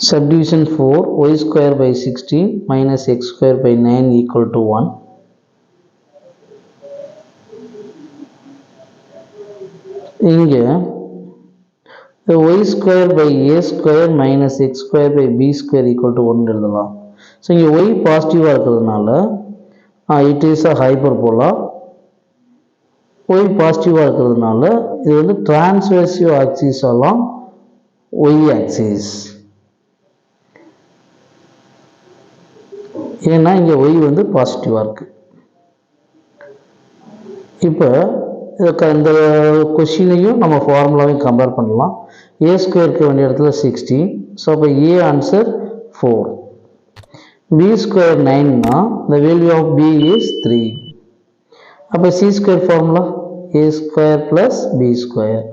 Subdivision 4, y square by 16 minus x square by 9 equal to 1. இங்கே y square by a square minus x square by b square equal to 1 எழுதலாம். So இங்கே y பாசிட்டிவாக இருக்கிறதுனால it is a hyperbola. y பாசிட்டிவாக இருக்கிறதுனால இது வந்து டிரான்ஸ்வர்சிவ் axis along y axis. ஏன்னா இங்கே y வந்து பாசிட்டிவாக இருக்குது. இப்போ இந்த கொஷினையும் நம்ம ஃபார்முலாவையும் கம்பேர் பண்ணலாம். ஏ ஸ்கொயருக்கு வேண்டிய இடத்துல 16. ஸோ அப்போ ஏ ஆன்சர் 4. பி ஸ்கொயர் 9னா the value of b is 3. அப்போ c square formula a square plus b square.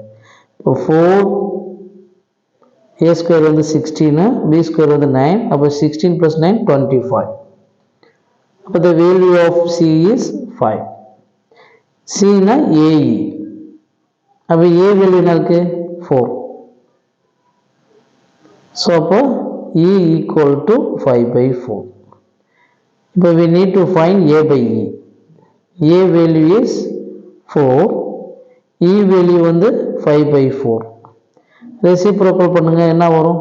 இப்போ 4 ஏ ஸ்கொயர் வந்து 16, பி ஸ்கொயர் வந்து 9. அப்போ 16 + 9 25. அப்போ the value of c is 5. Chinna AE. அப்போ ஏ வேல்யூ என்ன இருக்கு 4. ஸோ அப்போ E equal to 5/4. இப்போ we need to find A by E. A value is 4. E value வந்து 5/4. ரெசிப்ரோக்கல் பண்ணுங்க என்ன வரும்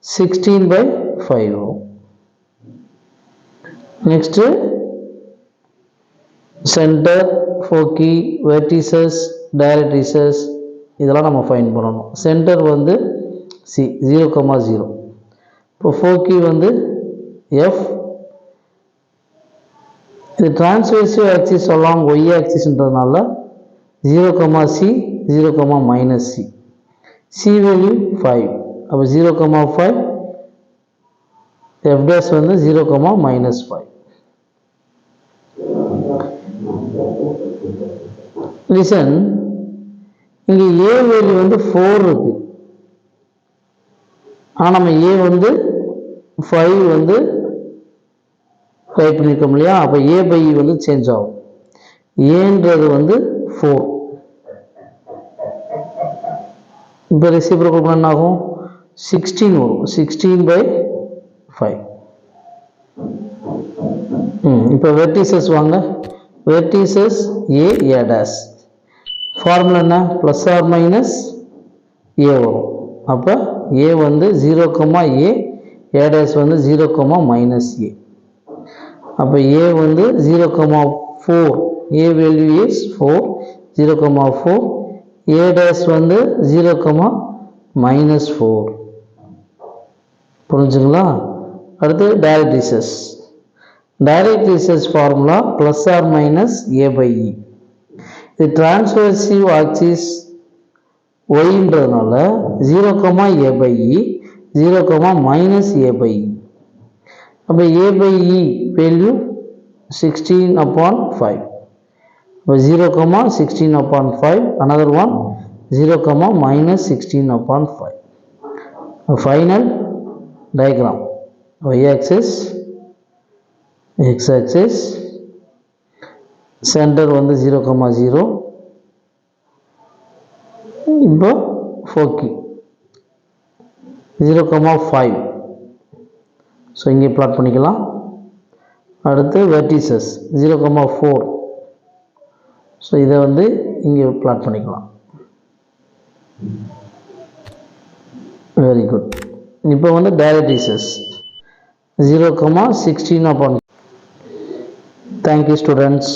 16/5 வரும். Next centre, foci, vertices, directrices இதெல்லாம் நம்ம ஃபைண்ட் பண்ணணும். சென்டர் வந்து சி 0,0. இப்போ ஃபோக்கி வந்து எஃப். இது டிரான்ஸ்வர்சிவ் ஆக்சிஸ் அலாங் ஒய் ஆக்சிஸ்ன்றதுனால 0,c 0,-c. C value 5. அப்போ 0,5. எஃப் டேஷ் வந்து 0,-5. லிசன், இங்கே ஏ வேல்யூ வந்து 4 இருக்கு. ஆனால் நம்ம ஏ வந்து 5 வந்து ரைட் பண்ணியிருக்கோம் இல்லையா. அப்போ ஏ பை இ வந்து சேஞ்ச் ஆகும். ஏன்றது வந்து 4. இப்போ ரெசிப்ரோக்கல் என்ன ஆகும் 16 வரும். 16/5. இப்போ வெர்டிசஸ் வாங்க. Vertices A dash. ஃபார்முலா என்ன ப்ளஸ் ஆர் மைனஸ் ஏ வரும். அப்போ ஏ வந்து 0,a, ஏ டேஷ் வந்து 0,-a. அப்போ ஏ வந்து 0,4. A value is 4. 0,4. A dash வந்து 0,-4. புரிஞ்சுங்களா? அடுத்து directrices. Directrices formula plus or minus a by e. இது டிரான்ஸ்வர்சிவ் ஆக்சிஸ் ஒய்ன்றதுனால 0,a/e 0,-a/e. அப்போ a by e வேல்யூ 16/5. அப்போ 0,16/5. another one 0,-16/5. Final diagram y axis, x axis, centre வந்து 0,0. இப்போ foci 0,5. So இங்கே plot பண்ணிக்கலாம். அடுத்து வெர்டிசஸ் 0,4. ஸோ இதை வந்து இங்கே பிளாட் பண்ணிக்கலாம். Very good. இப்போ வந்து டைரக்ட்ரிசஸ் 0,16/. Thank you students.